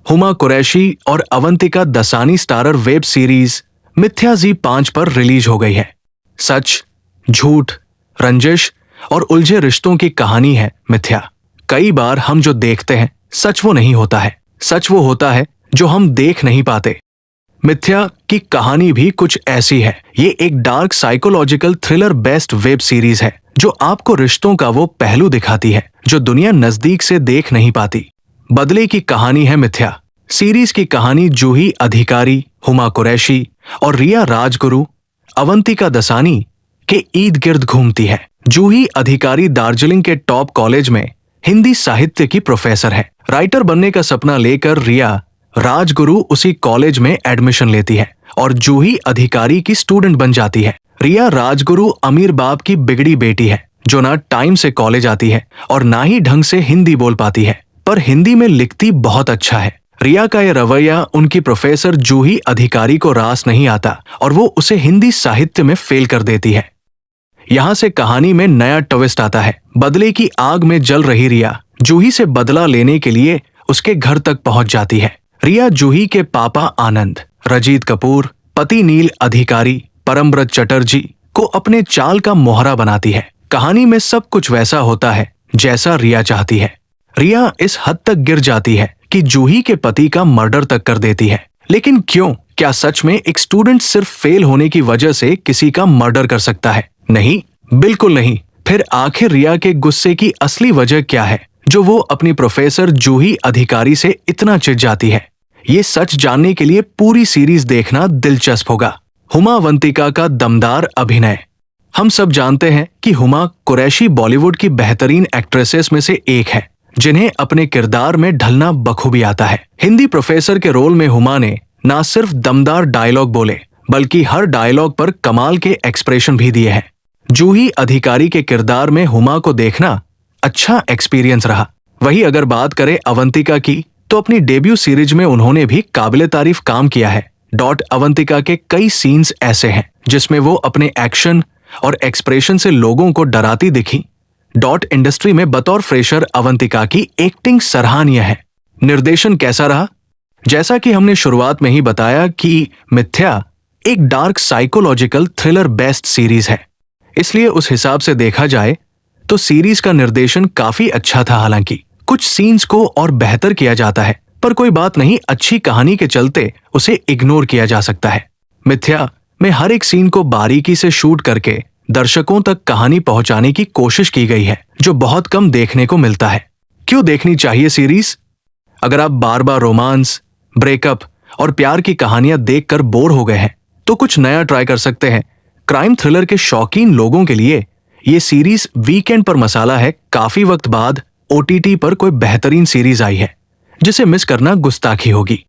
हुमा कुरैशी और Avantika Dassani starrer web series Mithya ZEE5 पर release हो गई है। सच, झूठ, रंजिश और उलझे रिश्तों की कहानी है मिथ्या। कई बार हम जो देखते हैं सच वो नहीं होता है, सच वो होता है जो हम देख नहीं पाते। मिथ्या की कहानी भी कुछ ऐसी है। ये एक dark psychological thriller based web series है जो आपको रिश्तों का वो पहलू दिखाती है जो दुनिया नजदीक से देख नहीं पाती। बदले की कहानी है मिथ्या। सीरीज की कहानी जूही अधिकारी, हुमा कुरैशी और रिया राजगुरु, अवंतिका दसानी के इर्द गिर्द घूमती है। जूही अधिकारी दार्जिलिंग के टॉप कॉलेज में हिंदी साहित्य की प्रोफेसर है। राइटर बनने का सपना लेकर रिया राजगुरु उसी कॉलेज में एडमिशन लेती है और जूही अधिकारी की स्टूडेंट बन जाती है। रिया राजगुरु अमीर बाप की बिगड़ी बेटी है जो ना टाइम से कॉलेज आती है और ना ही ढंग से हिंदी बोल पाती है, पर हिंदी में लिखती बहुत अच्छा है। रिया का यह रवैया उनकी प्रोफेसर जूही अधिकारी को रास नहीं आता और वो उसे हिंदी साहित्य में फेल कर देती है। यहाँ से कहानी में नया ट्विस्ट आता है। बदले की आग में जल रही रिया जूही से बदला लेने के लिए उसके घर तक पहुंच जाती है। रिया जूही के पापा आनंद, रजीत कपूर, पति नील अधिकारी, परमव्रत चटर्जी को अपने चाल का मोहरा बनाती है। कहानी में सब कुछ वैसा होता है जैसा रिया चाहती है। रिया इस हद तक गिर जाती है कि जूही के पति का मर्डर तक कर देती है। लेकिन क्यों? क्या सच में एक स्टूडेंट सिर्फ फेल होने की वजह से किसी का मर्डर कर सकता है? नहीं, बिल्कुल नहीं। फिर आखिर रिया के गुस्से की असली वजह क्या है जो वो अपनी प्रोफेसर जूही अधिकारी से इतना चिढ़ जाती है? ये सच जानने के लिए पूरी सीरीज देखना दिलचस्प होगा। हुमा अवंतिका का दमदार अभिनय। हम सब जानते हैं कि हुमा कुरैशी बॉलीवुड की बेहतरीन एक्ट्रेसेस में से एक है जिन्हें अपने किरदार में ढलना बखूबी आता है। हिंदी प्रोफेसर के रोल में हुमा ने ना सिर्फ दमदार डायलॉग बोले बल्कि हर डायलॉग पर कमाल के एक्सप्रेशन भी दिए हैं। जूही अधिकारी के किरदार में हुमा को देखना अच्छा एक्सपीरियंस रहा। वही अगर बात करें अवंतिका की तो अपनी डेब्यू सीरीज में उन्होंने भी काबिले तारीफ काम किया है। अवंतिका के कई सीन्स ऐसे हैं जिसमें वो अपने एक्शन और एक्सप्रेशन से लोगों को डराती दिखी। इंडस्ट्री में बतौर फ्रेशर अवंतिका की एक्टिंग सराहनीय है। निर्देशन कैसा रहा? जैसा कि हमने शुरुआत में ही बताया कि मिथ्या एक dark psychological thriller based series है, इसलिए उस हिसाब से देखा जाए तो सीरीज का निर्देशन काफी अच्छा था। हालांकि कुछ सीन्स को और बेहतर किया जाता है, पर कोई बात नहीं, अच्छी कहानी के चलते उसे इग्नोर किया जा सकता है। मिथ्या में हर एक सीन को बारीकी से शूट करके दर्शकों तक कहानी पहुंचाने की कोशिश की गई है जो बहुत कम देखने को मिलता है। क्यों देखनी चाहिए सीरीज? अगर आप बार बार रोमांस, ब्रेकअप और प्यार की कहानियां देखकर बोर हो गए हैं तो कुछ नया ट्राई कर सकते हैं। क्राइम थ्रिलर के शौकीन लोगों के लिए ये सीरीज वीकेंड पर मसाला है। काफी वक्त बाद OTT पर कोई बेहतरीन सीरीज आई है जिसे मिस करना गुस्ताखी होगी।